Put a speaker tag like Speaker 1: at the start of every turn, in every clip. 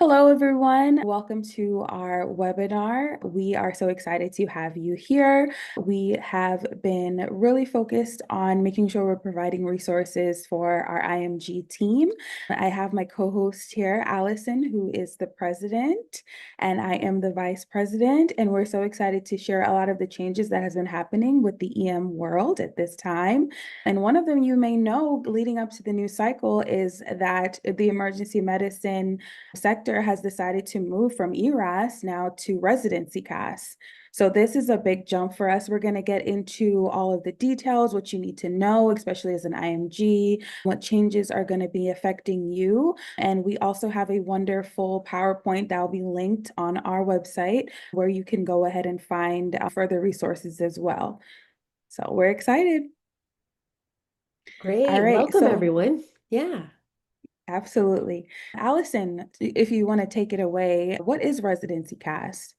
Speaker 1: Hello, everyone. Welcome to our webinar. We are so excited to have you here. We have been really focused on making sure we're providing resources for our IMG team. I have my co-host here, Allison, who is the president, and I am the vice president. And we're so excited to share a lot of the changes that has been happening with the EM world at this time. And one of them you may know leading up to the new cycle is that the emergency medicine sector has decided to move from ERAS now to residency CAS. So this is a big jump for us. We're going to get into all of the details, what you need to know, especially as an IMG, what changes are going to be affecting you. And we also have a wonderful PowerPoint that will be linked on our website where you can go ahead and find further resources as well. So we're excited. All
Speaker 2: Great.
Speaker 1: right.
Speaker 2: Welcome,
Speaker 1: So
Speaker 2: everyone. Yeah.
Speaker 1: absolutely. Allison, if you want to take it away, what is residency CAS?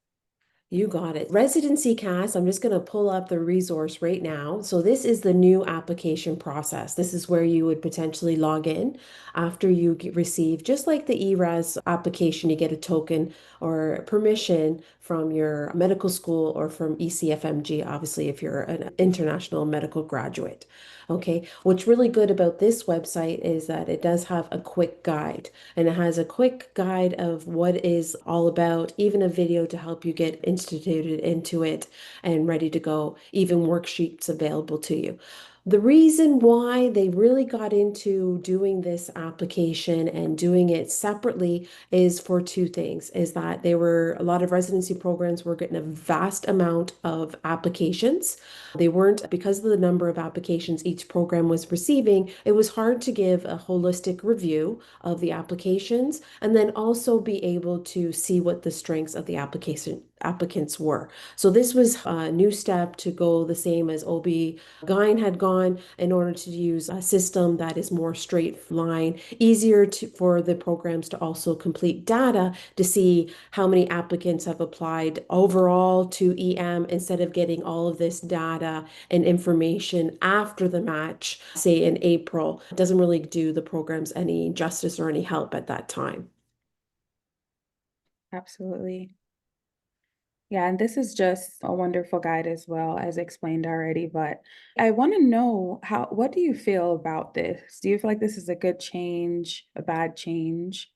Speaker 2: You got it. Residency Cast, I'm just going to pull up the resource right now. So this is the new application process. This is where you would potentially log in after you receive, just like the ERAS application, you get a token or permission from your medical school or from ECFMG, obviously, if you're an international medical graduate. Okay. What's really good about this website is that it does have a quick guide. And it has a quick guide of what it is all about, even a video to help you get instituted into it and ready to go, even worksheets available to you. The reason why they really got into doing this application and doing it separately is for two things, is that they were a lot of residency programs were getting a vast amount of applications. They weren't, because of the number of applications each program was receiving, it was hard to give a holistic review of the applications and then also be able to see what the strengths of the applicants were. So this was a new step to go the same as OB-GYN had gone in order to use a system that is more straight line, easier for the programs to also complete data to see how many applicants have applied overall to EM instead of getting all of this data and information after the match, say in April. It doesn't really do the programs any justice or any help at that time.
Speaker 1: Absolutely. Yeah, and this is just a wonderful guide as well, as explained already. But I want to know what do you feel about this? Do you feel like this is a good change, a bad change?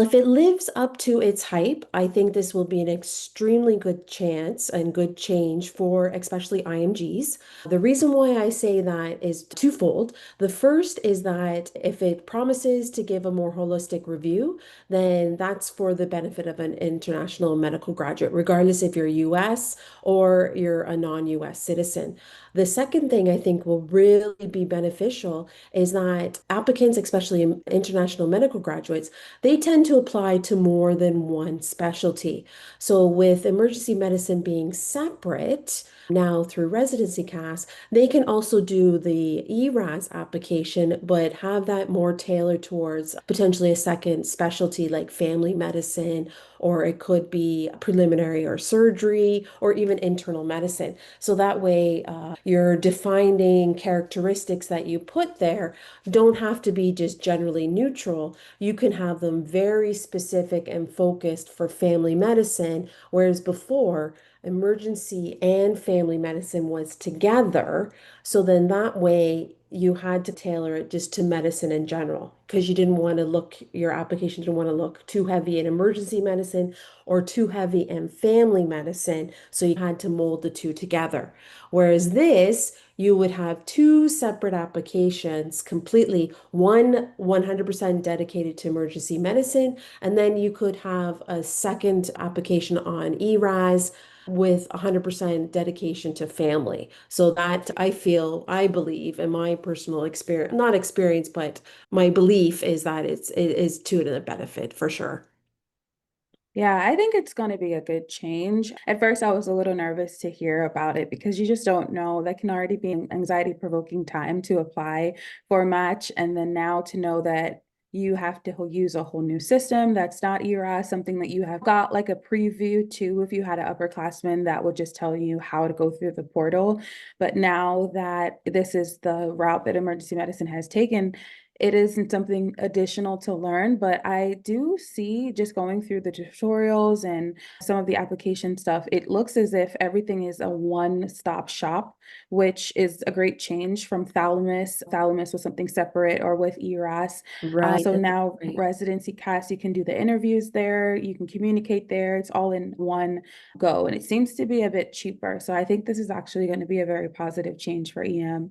Speaker 2: If it lives up to its hype, I think this will be an extremely good chance and good change for especially IMGs. The reason why I say that is twofold. The first is that if it promises to give a more holistic review, then that's for the benefit of an international medical graduate, regardless if you're US or you're a non-US citizen. The second thing I think will really be beneficial is that applicants, especially international medical graduates, they tend to apply to more than one specialty. So, with emergency medicine being separate now through residency CAS, they can also do the ERAS application, but have that more tailored towards potentially a second specialty like family medicine, or it could be preliminary or surgery, or even internal medicine. So that way, your defining characteristics that you put there don't have to be just generally neutral. You can have them very specific and focused for family medicine, whereas before, emergency and family medicine was together. So then that way, you had to tailor it just to medicine in general because you didn't want to look, your application didn't want to look too heavy in emergency medicine or too heavy in family medicine. So you had to mold the two together. Whereas this, you would have two separate applications completely, one 100% dedicated to emergency medicine, and then you could have a second application on ERAS with 100% dedication to family. So that I feel, I believe, in my personal experience, not experience, but my belief is that it is to the benefit for sure.
Speaker 1: Yeah, I think it's going to be a good change. At first, I was a little nervous to hear about it because you just don't know. That can already be an anxiety-provoking time to apply for a match. And then now to know that you have to use a whole new system that's not ERA, something that you have got like a preview to if you had an upperclassman that would just tell you how to go through the portal. But now that this is the route that emergency medicine has taken, it isn't something additional to learn, but I do see just going through the tutorials and some of the application stuff, it looks as if everything is a one-stop shop, which is a great change from Thalamus. Thalamus was something separate or with ERAS.
Speaker 2: Right.
Speaker 1: So
Speaker 2: That's
Speaker 1: now
Speaker 2: right.
Speaker 1: residency cast, you can do the interviews there, you can communicate there. It's all in one go, and it seems to be a bit cheaper. So I think this is actually going to be a very positive change for EM.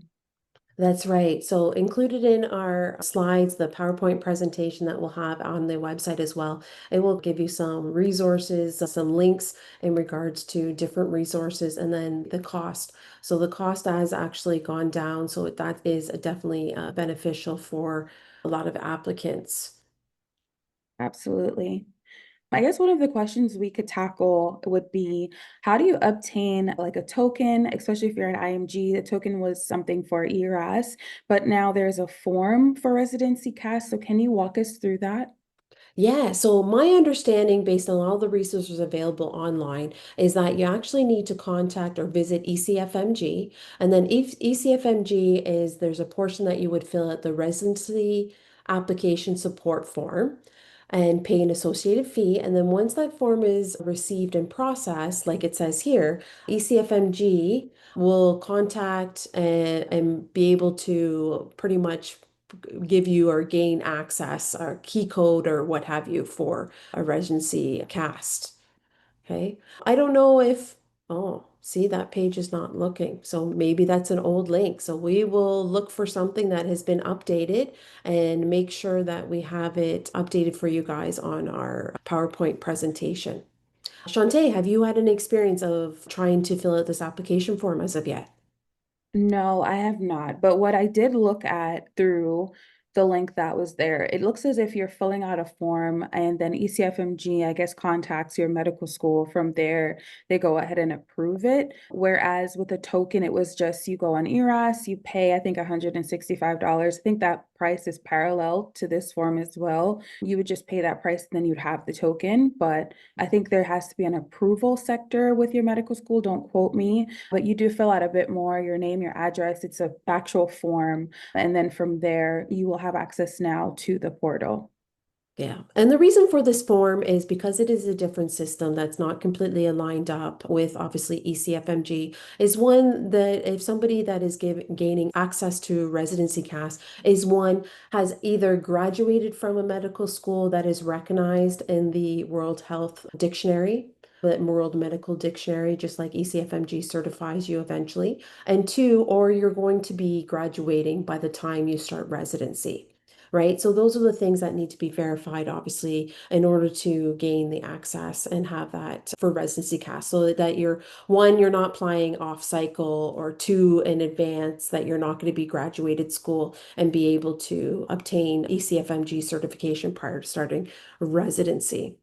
Speaker 2: That's right. So included in our slides, the PowerPoint presentation that we'll have on the website as well, it will give you some resources, some links in regards to different resources, and then the cost. So the cost has actually gone down. So that is definitely beneficial for a lot of applicants.
Speaker 1: Absolutely. I guess one of the questions we could tackle would be, how do you obtain like a token, especially if you're an IMG? The token was something for ERAS, but now there's a form for residency cast. So can you walk us through that?
Speaker 2: Yeah, so my understanding based on all the resources available online is that you actually need to contact or visit ECFMG. And then if ECFMG is there's a portion that you would fill out the residency application support form and pay an associated fee. And then once that form is received and processed, like it says here, ECFMG will contact and be able to pretty much give you or gain access or key code or what have you for a residency cast. Okay. I don't know if, oh, see, that page is not looking. So maybe that's an old link. So we will look for something that has been updated and make sure that we have it updated for you guys on our PowerPoint presentation. Shantae, have you had an experience of trying to fill out this application form as of yet?
Speaker 1: No, I have not. But what I did look at through the link that was there, it looks as if you're filling out a form and then ECFMG, I guess, contacts your medical school. From there, they go ahead and approve it. Whereas with a token, it was just you go on ERAS, you pay, I think, $165. I think that price is parallel to this form as well. You would just pay that price, and then you'd have the token. But I think there has to be an approval sector with your medical school. Don't quote me, but you do fill out a bit more, your name, your address. It's a actual form. And then from there, you will have access now to the portal.
Speaker 2: Yeah. And the reason for this form is because it is a different system that's not completely aligned up with obviously ECFMG is one that if somebody that is gaining access to residency CAS is one has either graduated from a medical school that is recognized in the World Health Dictionary, the World Medical Dictionary, just like ECFMG certifies you eventually, and two, or you're going to be graduating by the time you start residency. Right. So those are the things that need to be verified, obviously, in order to gain the access and have that for residency cast. So that you're one, you're not applying off cycle, or two, in advance, that you're not going to be graduated school and be able to obtain ECFMG certification prior to starting residency.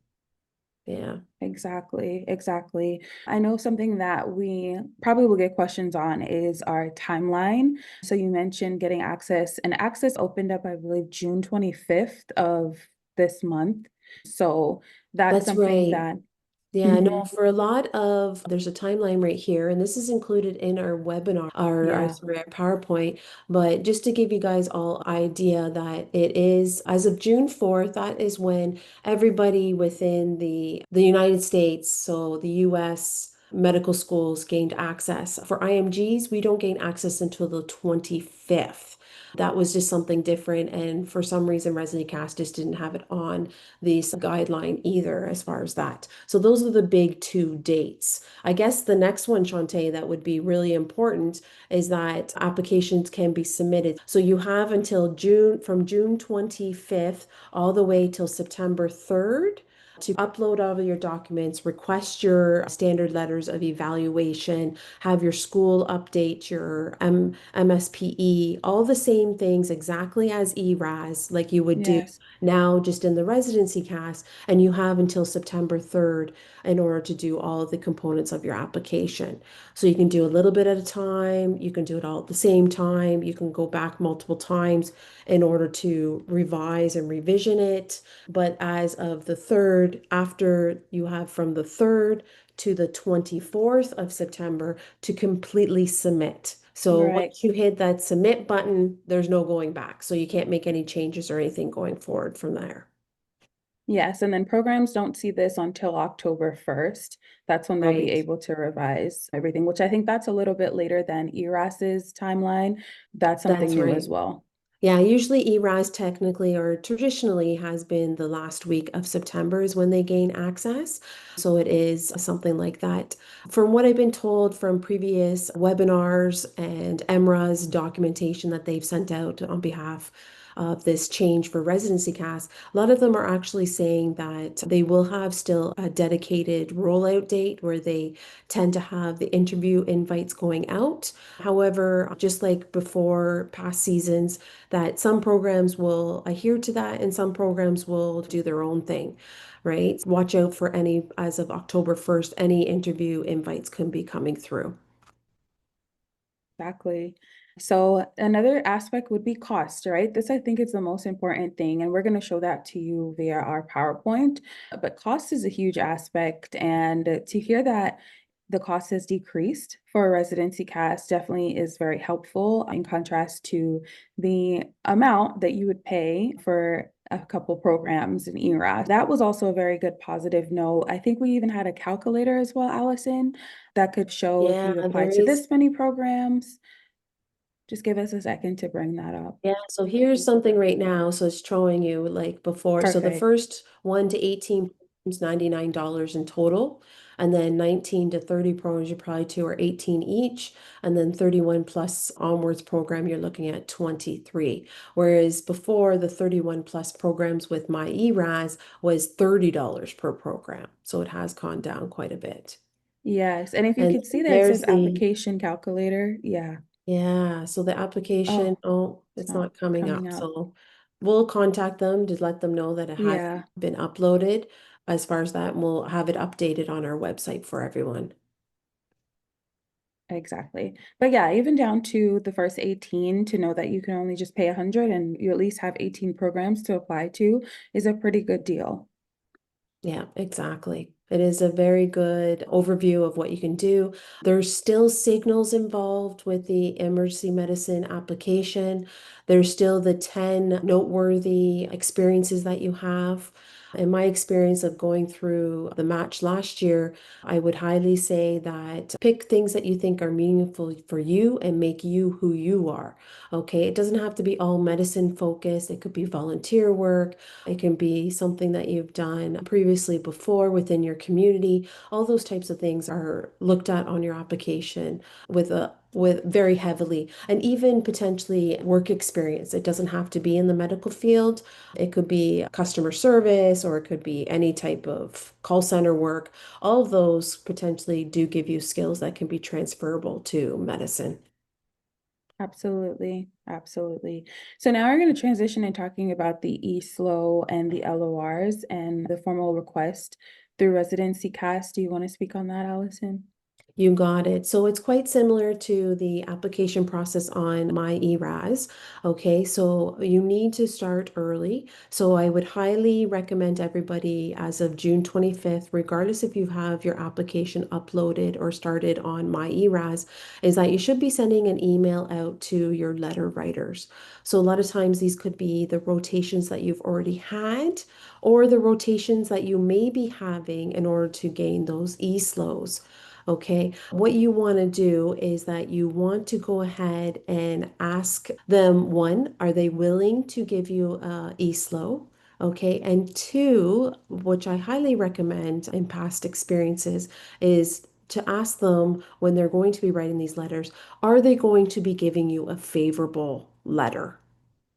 Speaker 2: Yeah.
Speaker 1: Exactly, exactly. I know something that we probably will get questions on is our timeline. So you mentioned getting access, and access opened up, I believe, June 25th of this month. So that's
Speaker 2: That's
Speaker 1: something
Speaker 2: right.
Speaker 1: that,
Speaker 2: Yeah, no,
Speaker 1: mhm,
Speaker 2: for a lot of, there's a timeline right here, and this is included in our webinar, our
Speaker 1: yeah,
Speaker 2: sorry, our PowerPoint. But just to give you guys all idea that it is as of June 4th, that is when everybody within the United States, so the US medical schools gained access. For IMGs, we don't gain access until the 25th. That was just something different, and for some reason, Residency Cast just didn't have it on this guideline either as far as that. So those are the big two dates. I guess the next one, Shantae, that would be really important is that applications can be submitted. So you have until June, from June 25th all the way till September 3rd to upload all of your documents, request your standard letters of evaluation, have your school update your MSPE, all the same things exactly as ERAS, like you would do
Speaker 1: yes.
Speaker 2: now just in the residency cast, and you have until September 3rd in order to do all of the components of your application. So you can do a little bit at a time, you can do it all at the same time, you can go back multiple times in order to revise and revision it. But as of the 3rd, after you have from the 3rd to the 24th of September to completely submit. So
Speaker 1: Right.
Speaker 2: once you hit that submit button, there's no going back. So you can't make any changes or anything going forward from there.
Speaker 1: Yes, and then programs don't see this until October 1st. That's when they'll be
Speaker 2: Right.
Speaker 1: able to revise everything, which I think that's a little bit later than ERAS's timeline. That's something
Speaker 2: That's
Speaker 1: new
Speaker 2: right.
Speaker 1: as well.
Speaker 2: Yeah, usually ERAS technically or traditionally has been the last week of September is when they gain access. So it is something like that. From what I've been told from previous webinars and EMRA's documentation that they've sent out on behalf of this change for residency cast, a lot of them are actually saying that they will have still a dedicated rollout date where they tend to have the interview invites going out. However, just like before past seasons, that some programs will adhere to that and some programs will do their own thing, right? Watch out for any, as of October 1st, any interview invites can be coming through.
Speaker 1: Exactly. So another aspect would be cost, right? This I think is the most important thing, and we're going to show that to you via our PowerPoint. But cost is a huge aspect, and to hear that the cost has decreased for a residency cast definitely is very helpful in contrast to the amount that you would pay for a couple programs in ERA. That was also a very good positive note. I think we even had a calculator as well, Allison, that could show if
Speaker 2: Yeah,
Speaker 1: you
Speaker 2: there
Speaker 1: applied to
Speaker 2: is.
Speaker 1: this many programs. Just give us a second to bring that up.
Speaker 2: Yeah, so here's something right now. So it's showing you like before. So the
Speaker 1: Perfect.
Speaker 2: first 1 to 18 programs, $99 in total. And then 19 to 30 programs, you probably two are 18 each. And then 31 plus onwards program, you're looking at 23. Whereas before the 31 plus programs with my ERAS was $30 per program. So it has gone down quite a bit.
Speaker 1: Yes. And if you
Speaker 2: And
Speaker 1: could see there, it says
Speaker 2: there's the
Speaker 1: application calculator. Yeah.
Speaker 2: yeah, so the application,
Speaker 1: Oh,
Speaker 2: oh,
Speaker 1: it's
Speaker 2: it's
Speaker 1: not
Speaker 2: not coming
Speaker 1: coming
Speaker 2: up.
Speaker 1: up.
Speaker 2: So we'll contact them to let them know that it has
Speaker 1: Yeah,
Speaker 2: been uploaded. As far as that, we'll have it updated on our website for everyone.
Speaker 1: exactly. But yeah, even down to the first 18 to know that you can only just pay 100 and you at least have 18 programs to apply to is a pretty good deal.
Speaker 2: Yeah, exactly. It is a very good overview of what you can do. There's still signals involved with the emergency medicine application. There's still the 10 noteworthy experiences that you have. In my experience of going through the match last year, I would highly say that pick things that you think are meaningful for you and make you who you are. Okay, it doesn't have to be all medicine focused. It could be volunteer work. It can be something that you've done previously before within your community. All those types of things are looked at on your application with very heavily, and even potentially work experience. It doesn't have to be in the medical field. It could be customer service or it could be any type of call center work. All of those potentially do give you skills that can be transferable to medicine.
Speaker 1: Absolutely. Absolutely. So now we're going to transition in talking about the eSLO and the LORs and the formal request through residency cast. Do you want to speak on that, Allison?
Speaker 2: You got it. So it's quite similar to the application process on my ERAS. Okay, so you need to start early. So I would highly recommend everybody as of June 25th, regardless if you have your application uploaded or started on my ERAS, is that you should be sending an email out to your letter writers. So a lot of times these could be the rotations that you've already had or the rotations that you may be having in order to gain those E-slows. Okay, what you want to do is that you want to go ahead and ask them, one, are they willing to give you e-slow? Okay, and two, which I highly recommend in past experiences, is to ask them when they're going to be writing these letters, are they going to be giving you a favorable letter?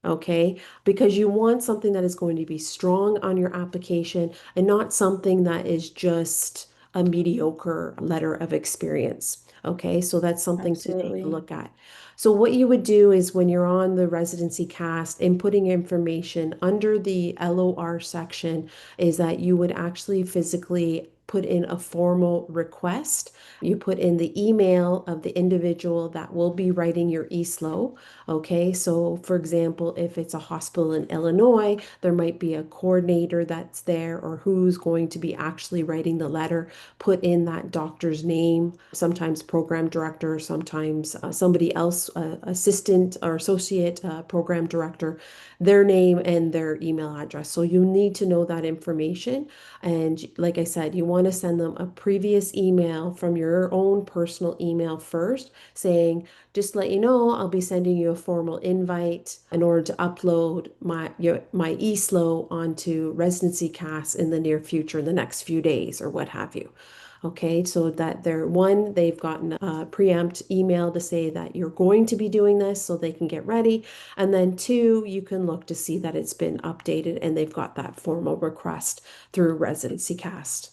Speaker 2: Okay, because you want something that is going to be strong on your application and not something that is just a mediocre letter of experience. Okay, so that's something to take a
Speaker 1: Absolutely.
Speaker 2: look at. So, what you would do is when you're on the residency cast, inputting information under the LOR section, is that you would actually physically put in a formal request. You put in the email of the individual that will be writing your e-slow. Okay, so for example, if it's a hospital in Illinois, there might be a coordinator that's there or who's going to be actually writing the letter. Put in that doctor's name, sometimes program director, sometimes somebody else, assistant or associate program director, their name and their email address. So you need to know that information. And like I said, you want to send them a previous email from your own personal email first saying, just to let you know, I'll be sending you a formal invite in order to upload my eSlow onto Residency Cast in the near future, in the next few days or what have you. Okay, so that they've gotten a preempt email to say that you're going to be doing this so they can get ready. And then two, you can look to see that it's been updated and they've got that formal request through Residency Cast.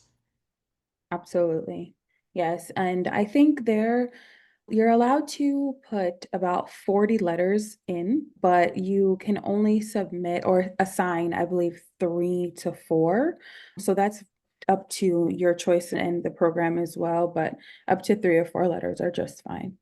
Speaker 1: Absolutely. Yes. And I think you're allowed to put about 40 letters in, but you can only submit or assign, I believe, 3 to 4. So that's up to your choice and the program as well, but up to 3 or 4 letters are just fine.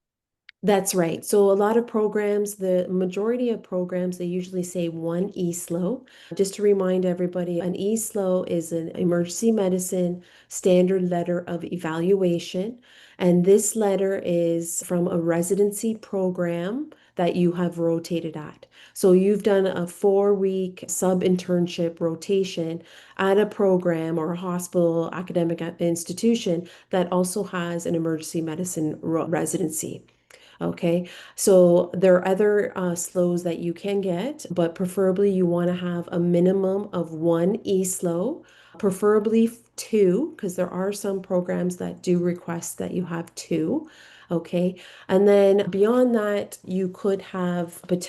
Speaker 2: That's right. So a lot of programs, the majority of programs, they usually say one eSlow. Just to remind everybody, an eSlow is an emergency medicine standard letter of evaluation. And this letter is from a residency program that you have rotated at. So you've done a 4-week sub-internship rotation at a program or a hospital, academic institution that also has an emergency medicine residency. Okay, so there are other slows that you can get, but preferably you want to have a minimum of one e-slow, preferably two, because there are some programs that do request that you have two. Okay, and then beyond that, you could have an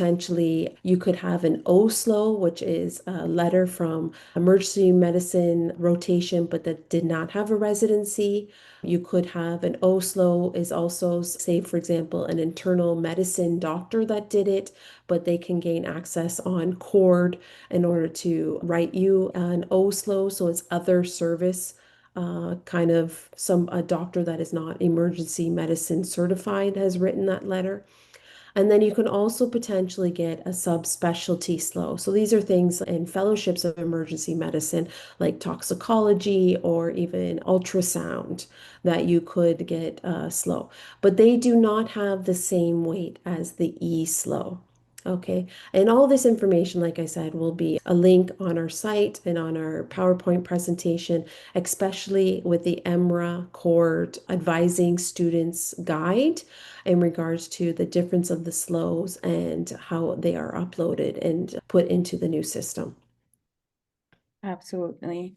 Speaker 2: O slow, which is a letter from emergency medicine rotation, but that did not have a residency. You could have an OSLO is also, say, for example, an internal medicine doctor that did it, but they can gain access on Cord in order to write you an OSLO. So it's other service, kind of a doctor that is not emergency medicine certified has written that letter. And then you can also potentially get a subspecialty slow. So these are things in fellowships of emergency medicine, like toxicology or even ultrasound, that you could get slow. But they do not have the same weight as the E slow. Okay, and all this information, like I said, will be a link on our site and on our PowerPoint presentation, especially with the EMRA Court Advising Students Guide in regards to the difference of the slows and how they are uploaded and put into the new system.
Speaker 1: Absolutely.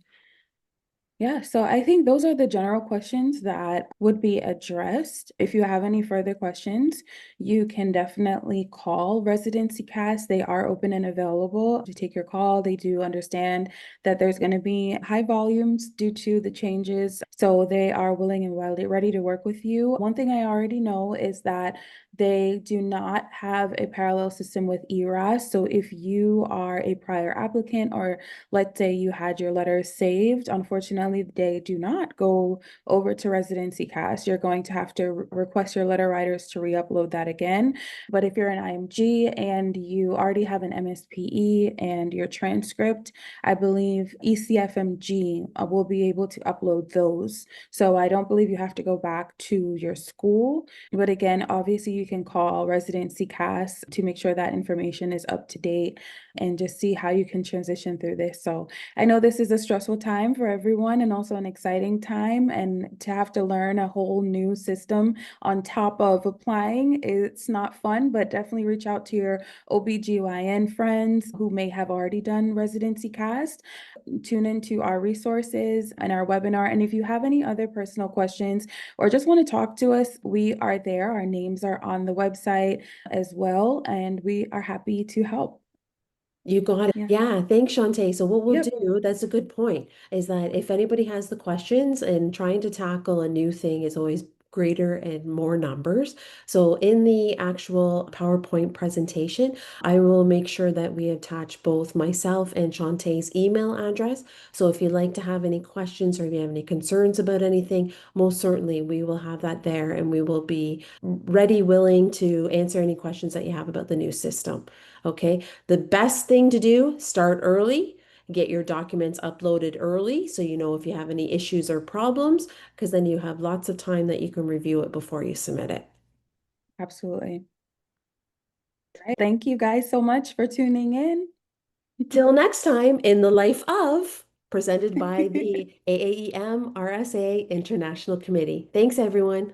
Speaker 1: Yeah, so I think those are the general questions that would be addressed. If you have any further questions, you can definitely call Residency Cast. They are open and available to take your call. They do understand that there's going to be high volumes due to the changes, so they are willing and ready to work with you. One thing I already know is that they do not have a parallel system with ERAS. So if you are a prior applicant, or let's say you had your letters saved, unfortunately, they do not go over to Residency Cast. You're going to have to request your letter writers to re-upload that again. But if you're an IMG and you already have an MSPE and your transcript, I believe ECFMG will be able to upload those. So I don't believe you have to go back to your school. But again, obviously, you can call Residency Cast to make sure that information is up to date and just see how you can transition through this. So I know this is a stressful time for everyone and also an exciting time. And to have to learn a whole new system on top of applying, it's not fun, but definitely reach out to your OBGYN friends who may have already done Residency Cast. Tune into our resources and our webinar. And if you have any other personal questions or just want to talk to us, we are there. Our names are on the website as well, and we are happy to help.
Speaker 2: You got it.
Speaker 1: Yeah.
Speaker 2: Yeah, thanks, Shantae. So what we'll
Speaker 1: Yep.
Speaker 2: do, that's a good point, is that if anybody has the questions and trying to tackle a new thing is always greater and more numbers. So in the actual PowerPoint presentation, I will make sure that we attach both myself and Shantae's email address. So if you'd like to have any questions or if you have any concerns about anything, most certainly we will have that there and we will be ready, willing to answer any questions that you have about the new system. Okay. The best thing to do, start early. Get your documents uploaded early so you know if you have any issues or problems, because then you have lots of time that you can review it before you submit it.
Speaker 1: Absolutely. Right. Thank you guys so much for tuning in.
Speaker 2: Till next time, in the life of, presented by the AAEM RSA International Committee. Thanks, everyone.